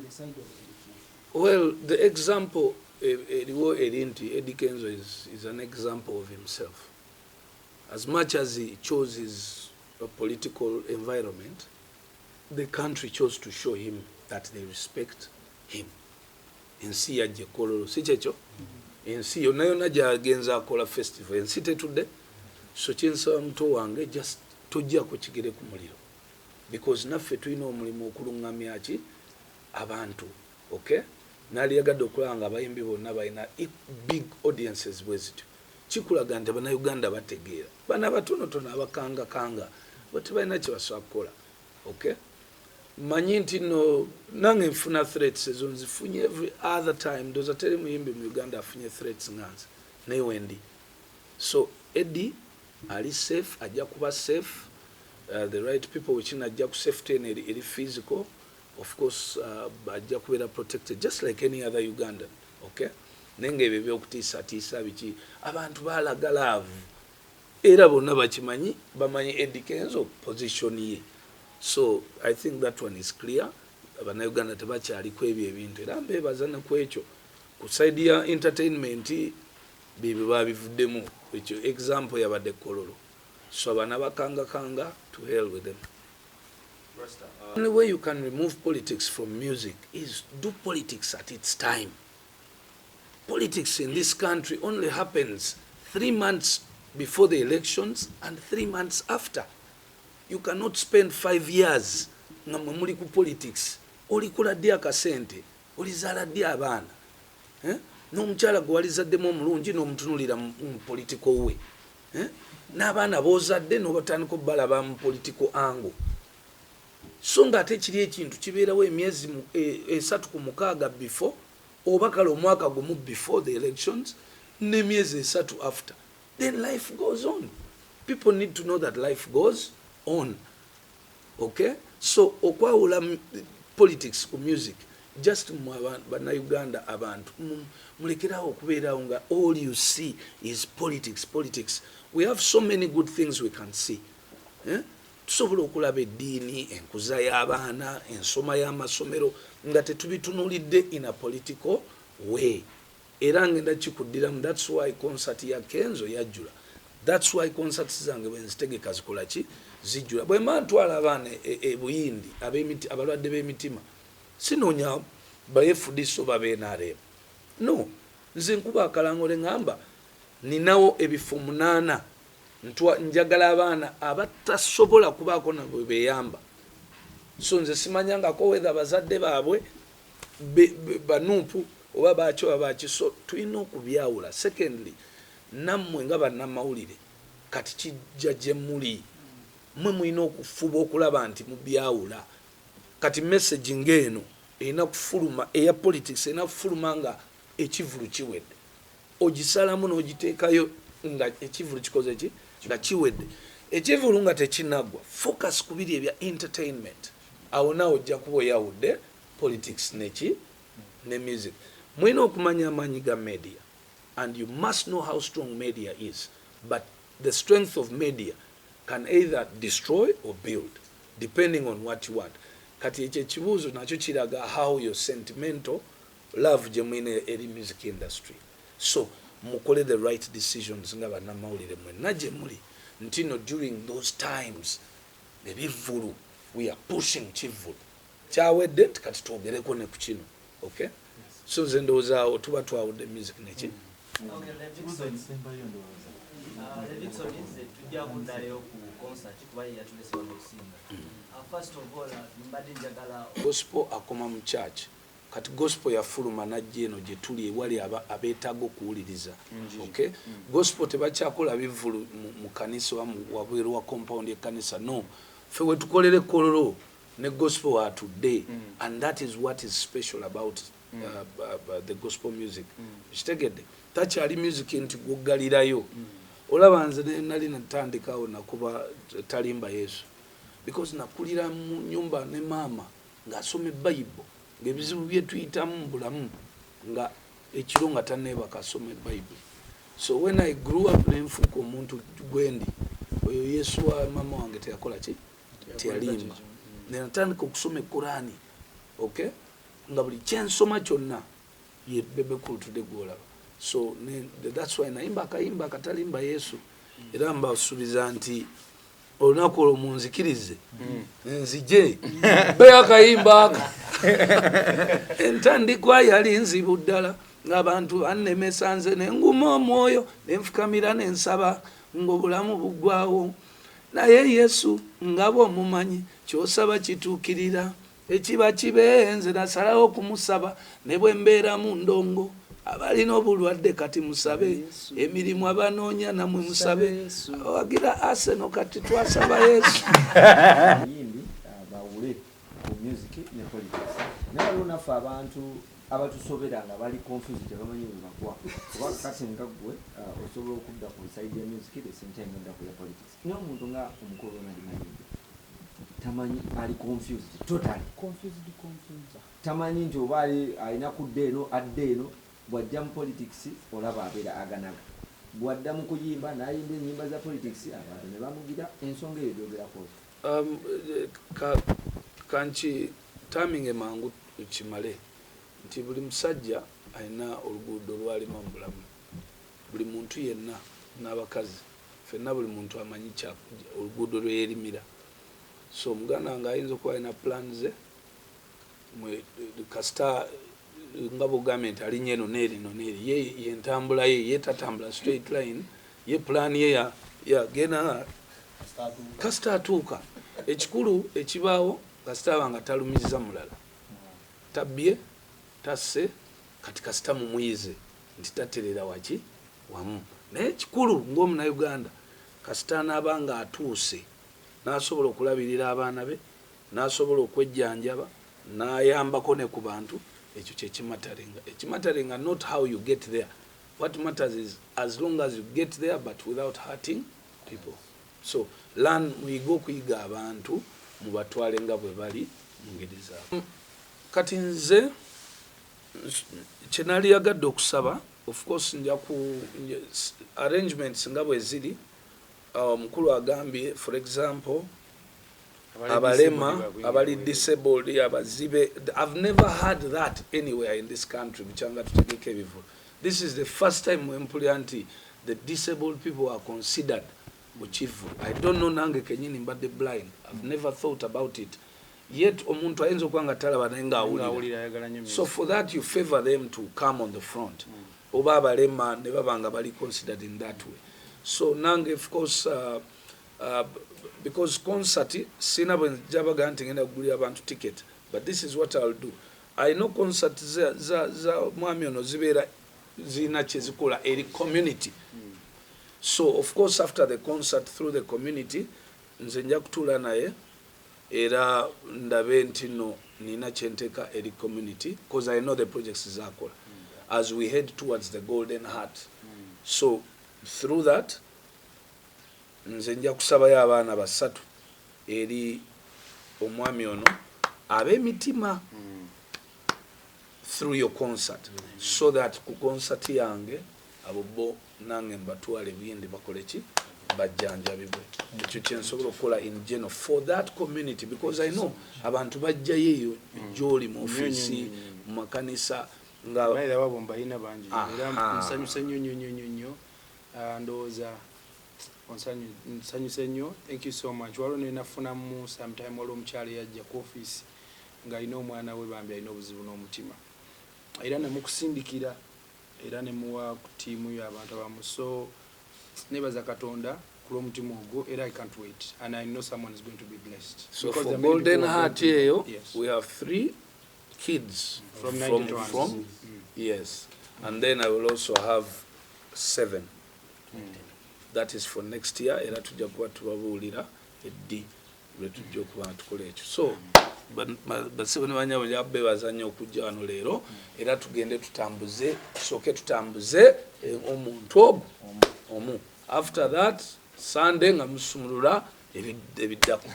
the side of Eddy? Well, the example, Eddy Kenzo is an example of himself. As much as he chose his political environment, the country chose to show him that they respect him. Ensi yaje kololo si checho ensi yonna yonna jagenza akola festival ensi tetudde so kyensaba muto wange just tojja ku kigere ku muliro because naffe tulina omulimu okulungamya ki abantu okay nali yagadde okulanga abayimbi bonna balina big audiences bwezityo kikulaga nti Bannayuganda bategeera bana batonotono abakanga bati balina kye basobola kukola okay manyi nti no nange nfuna threats ezo nzifunye every other time ndoza teri muyimbi mu Uganda afunye threats nganze naye wendi so Eddy ali safe ajja kuba safe the right people which ajja ku safety eri physical of course ajja kubeera protected just like any other Ugandan okay nenge ebyo byokutiisa biki abantu balaga love era bonna bakimanyi bamanyi Eddy Kenzo position ye. So I think that one is clear. Abannayuganda tebakyaliko ebyo ebintu era mbeebaza ne ku ekyo ku side ya entertainment bibyo babivuddemu ekyo example yabadde kololo so abana bakanga to hell with them. The only way you can remove politics from music is do politics at its time. Politics in this country only happens 3 months before the elections and 3 months after. You cannot spend 5 years nga muli ku politics. Olikula ddi akasente, olizaala ddi abaana. N'omukyala gwe walizaddemu omulungi n'omutunulira mu politiko we. N'abaana b'ozadde n'obatandika balaba mu politiko ango. So nga ate kiri ekintu kibeerawo emyezi 3 before, oba kale omwaka gumu before the elections, n'emyezi 3 after. Then life goes on. People need to know that life goes on. Okay? So okwawula politics ku music just Bannayuganda abantu mulekerawo okubeerawo nga all you see is politics. We have so many good things we can see. Tusobola okulaba eddiini, enkuza y'abaana, ensoma y'amasomero nga tetubitunulidde in a political way. Era ngenda kikuddiramu, that's why concert ya Kenzo yajjula. That's why concerts zange bwenzitegeka zikola ki zijjula. Bwe mantwala abaana ebuyindi abalwadde b'emitima sinoonya bayefudiso babeenareeba. No, nze nkuba akalangole ngamba ninawo ebifo 8 njagala abaana abatasobola kubaako nabo beeyamba. So nze simanyangako whether bazadde baabwe banuupu oba baakyo abaaki. So tulina okubyawula. Secondly, nammwe nga bannamawulire kati kijja gye muli mwe mulina okufuba okulaba nti mubyawula. Kati message ng'eno erina kufuluma eya politics erina kufuluma nga ekivulu kiwedde. Ogisalamu n'ogiteekayo nga ekivulu kikoze ki nga kiwedde. Ekivulu nga tekinaggwa focus ku biri ebya entertainment. Awo naawe ojja kuba oyawudde politics ne music. Mulina okumanya amaanyi ga media. And you must know how strong media is. But the strength of media can either destroy or build, depending on what you want. Kati ekyo ekibuuzo nakyo kiraga how your sentimental love gye mwine eri music industry. So mukole the right decisions nga bannamawulire mwenna gye muli nti no during those times ebivulu we are pushing kivulu kyawedde kati twogereko ne ku kino. Okay? So nze ndowooza awo tuba twawudde music neki. Okay, Levinson is tujja kuddayo ku concert kuba yatulese okusinga. First of all, mbadde njagala gospel akoma mu church. Kati gospel yafuluma najja eno gye tuli ewali abeetaaga okuwuliriza. Okay? Gospel tebakyakola bivulu mu kanisa wabweru wa compound y'ekkanisa. No. Ffe we tukolere kololo ne gospel wa today. And that is what is special about the gospel music. Kitegedde. Takyali music nti guggalirayo. Olaba nze nali natandikawo nakuba talimba Yesu. Because nakulira mu nyumba ne mama ng'asoma Bible. Ng'ebizibu bye tuyitamu mu bulamu nga ekiro nga tanneebaka asoma Bible. So when I grew up nenfuuka omuntu gwendi oyo Yesu wa mama wange teyakola ki? Teyalimba. Natandika okusoma Qur'ani. Okay? nga buli kyensoma kyonna ye Bebe Cool tudde gwolaba. So that's why nayimba akayimba akatalimba Yesu era mbasuubiza nti olunaku olwo munzikirize nzije be akayimba entandikwa yali nzibu ddala ng'abantu bannemesa nze nenguma omwoyo nenfukamira nensaba ng'obulamu buggwawo naye Yesu nga bw'omumanyi ky'osaba kituukirira ekiba kibenze nasalawo okumusaba ne bwe mbeera mu ndongo abalina obulwadde kati musabe emirimu abanoonya namwe musabe awagira Arsenal kati twasaba Yesu yimbi bawule ku music ne politics naye nafe abantu abatusobera nga bali confused tebamanyi bwe bakuwa kuba kati nga ggwe osobola okudda ku side ya music the same time ngenda ku ya politics naye omuntu nga omukulu Mayimbi tamanyi ali confused totally confused tamanyi nti oba alina kudda eno adda eno bw'ajja mu politics olaba abeera aganaga bw'adda mu kuyimba n'ayimba ennyimba za politics abantu ne bamugira ensonga eyo gyogerako kanki taminge mangu kimale nti buli musajja alina oluguudo lwalima mu bulamu buli muntu yenna n'abakazi fenna buli muntu amanyi oluguudo lwe yeerimira so omuganda nga ayinza okuba alina plan ze kasita nga bugambye alinnya eno neeri ye yentambula ye tatambula straight line ye plan ye yagenda kasita atuuka ekikulu ekibaawo kasita abanga talumiza mulala tabbye tasse kati kasita mumuyize nti taterera waki wamu naye ekikulu ng'omunauganda kasita anaabanga atuuse n'asobola okulabirira abaana be n'asobola okwejjanjaba n'ayambako ne ku bantu ekyo kyekimatarenga not how you get there. What matters is as long as you get there but without hurting people. So learn muyiga okuyiga abantu mubatwale nga bwe bali mu ngeri zaabwe. Kati nze kyenali yagadde okusaba of course nja ku arrangements nga bwe ziri mukulu agambye for example abalema abali disabled abazibe. I've never heard that anywhere in this country. This is the first time when the disabled people are considered muchifu. I don't know nange kenyini but the blind. I've never thought about it. Yet omuntu ayinza kwanga talaba nayenga awulira. So for that you favor them to come on the front. Oba abalema ne babanga bali considered in that way. So nange of course because concert sina bwe jabaga nti ngenda kugulira abantu ticket, but this is what I'll do. I know concert za mwami ono zibeera zina kyezikola eri community. So of course after the concert through the community nze nja kutuula naye era ndabe nti no nina kyenteka eri community because I know the projects zakola as we head towards the golden heart. So through that nze nja kusabayo abaana basatu eri omwami ono ab'emitima through your concert so that ku concert yange abo bo nange mbatwale bindi bakole ki bajjanjabibwe. Ekyo kyensobola okukola in general for that community because I know abantu bajjayo eyo gy'oli mu ofiisi mu makanisa nga wabo mbalina bangi era nsanyusa nnyo ndowooza nsanyuse nnyo. Thank you so much. Waliwo nenafunamu sometime waliwo omukyala yajja ku ofiisi ng'alina omwana we bambi alina obuzibu n'omutima era nemukusindikira era nemuwa ku tiimu y'abantu abamu. So nebaza Katonda ku lw'omutima ogwo era I can't wait and I know someone is going to be blessed. So for Golden Heart eyo we have 3 kids from yes, and then I will also have 7. That is for next year. Era tujja kuba tubabuulira Eddy lwe tujja okuba tukola ekyo. So basibe ne banyabo yabbe bazanya okujja wano leero era tugende tutambuze tutambuze omuntu omu. After that Sunday nga musumulula ebiddako.